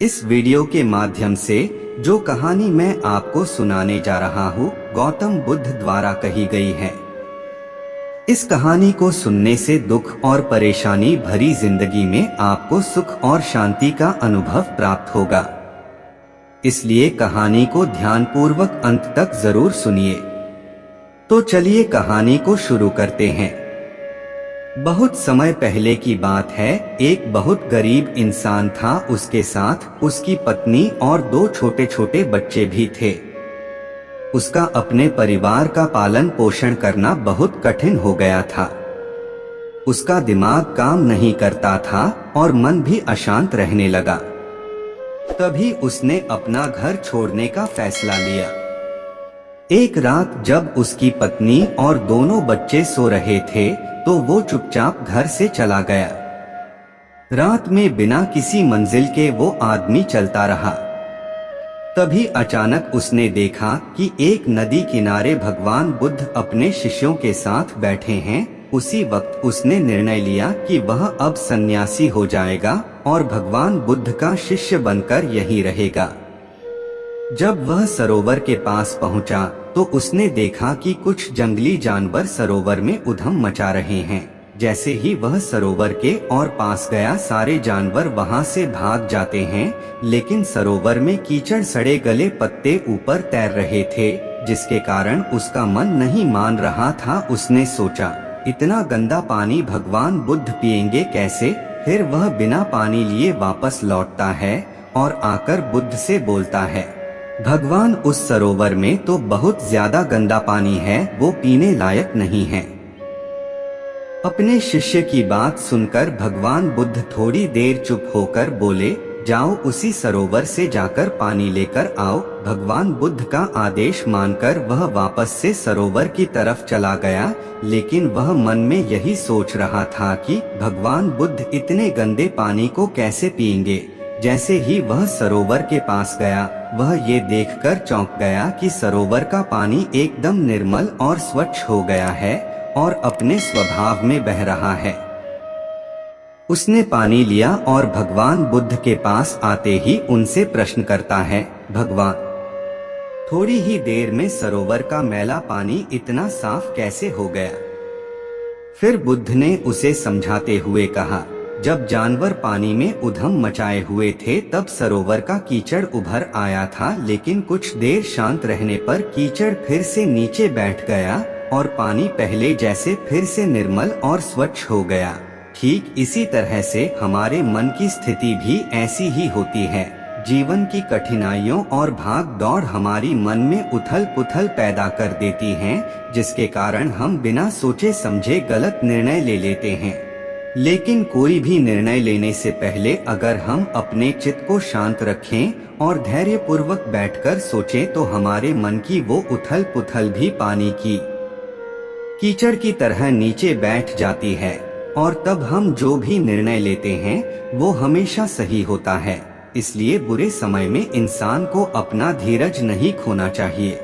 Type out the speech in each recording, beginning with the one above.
इस वीडियो के माध्यम से जो कहानी मैं आपको सुनाने जा रहा हूँ गौतम बुद्ध द्वारा कही गई है। इस कहानी को सुनने से दुख और परेशानी भरी जिंदगी में आपको सुख और शांति का अनुभव प्राप्त होगा। इसलिए कहानी को ध्यानपूर्वक अंत तक जरूर सुनिए। तो चलिए कहानी को शुरू करते हैं। बहुत समय पहले की बात है। एक बहुत गरीब इंसान था। उसके साथ उसकी पत्नी और दो छोटे छोटे बच्चे भी थे। उसका अपने परिवार का पालन पोषण करना बहुत कठिन हो गया था। उसका दिमाग काम नहीं करता था और मन भी अशांत रहने लगा। तभी उसने अपना घर छोड़ने का फैसला लिया। एक रात जब उसकी पत्नी और दोनों बच्चे सो रहे थे तो वो चुपचाप घर से चला गया। रात में बिना किसी मंजिल के वो आदमी चलता रहा। तभी अचानक उसने देखा कि एक नदी किनारे भगवान बुद्ध अपने शिष्यों के साथ बैठे हैं। उसी वक्त उसने निर्णय लिया कि वह अब सन्यासी हो जाएगा और भगवान बुद्ध का शिष्य बनकर यहीं रहेगा। जब वह सरोवर के पास पहुंचा तो उसने देखा कि कुछ जंगली जानवर सरोवर में उधम मचा रहे हैं। जैसे ही वह सरोवर के और पास गया सारे जानवर वहां से भाग जाते हैं, लेकिन सरोवर में कीचड़ सड़े गले पत्ते ऊपर तैर रहे थे, जिसके कारण उसका मन नहीं मान रहा था। उसने सोचा, इतना गंदा पानी भगवान बुद्ध पिएंगे कैसे? फिर वह बिना पानी लिए वापस लौटता है और आकर बुद्ध से बोलता है, भगवान उस सरोवर में तो बहुत ज्यादा गंदा पानी है, वो पीने लायक नहीं है। अपने शिष्य की बात सुनकर भगवान बुद्ध थोड़ी देर चुप होकर बोले, जाओ उसी सरोवर से जाकर पानी लेकर आओ। भगवान बुद्ध का आदेश मानकर वह वापस से सरोवर की तरफ चला गया, लेकिन वह मन में यही सोच रहा था कि भगवान बुद्ध इतने गंदे पानी को कैसे पिएंगे। जैसे ही वह सरोवर के पास गया, वह ये देखकर चौंक गया कि सरोवर का पानी एकदम निर्मल और स्वच्छ हो गया है और अपने स्वभाव में बह रहा है। उसने पानी लिया और भगवान बुद्ध के पास आते ही उनसे प्रश्न करता है, भगवान, थोड़ी ही देर में सरोवर का मैला पानी इतना साफ कैसे हो गया? फिर बुद्ध ने उसे समझाते हुए कहा, जब जानवर पानी में उधम मचाए हुए थे तब सरोवर का कीचड़ उभर आया था, लेकिन कुछ देर शांत रहने पर कीचड़ फिर से नीचे बैठ गया और पानी पहले जैसे फिर से निर्मल और स्वच्छ हो गया। ठीक इसी तरह से हमारे मन की स्थिति भी ऐसी ही होती है। जीवन की कठिनाइयों और भाग दौड़ हमारी मन में उथल पुथल पैदा कर देती हैं, जिसके कारण हम बिना सोचे समझे गलत निर्णय ले लेते हैं। लेकिन कोई भी निर्णय लेने से पहले अगर हम अपने चित्त को शांत रखें और धैर्य पूर्वक बैठकर सोचें तो हमारे मन की वो उथल पुथल भी पानी की कीचड़ की तरह नीचे बैठ जाती है और तब हम जो भी निर्णय लेते हैं वो हमेशा सही होता है। इसलिए बुरे समय में इंसान को अपना धीरज नहीं खोना चाहिए।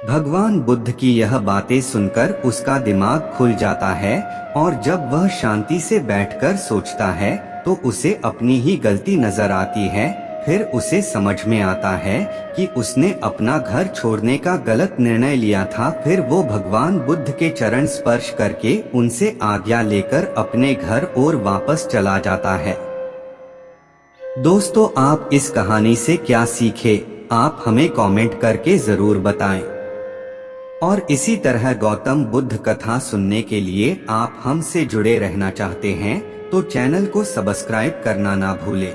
भगवान बुद्ध की यह बातें सुनकर उसका दिमाग खुल जाता है और जब वह शांति से बैठकर सोचता है तो उसे अपनी ही गलती नजर आती है। फिर उसे समझ में आता है कि उसने अपना घर छोड़ने का गलत निर्णय लिया था। फिर वो भगवान बुद्ध के चरण स्पर्श करके उनसे आज्ञा लेकर अपने घर और वापस चला जाता है। दोस्तों, आप इस कहानी से क्या सीखे, आप हमें कमेंट करके जरूर बताएं। और इसी तरह गौतम बुद्ध कथा सुनने के लिए आप हमसे जुड़े रहना चाहते हैं तो चैनल को सब्सक्राइब करना ना भूलें।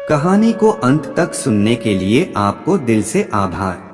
कहानी को अंत तक सुनने के लिए आपको दिल से आभार।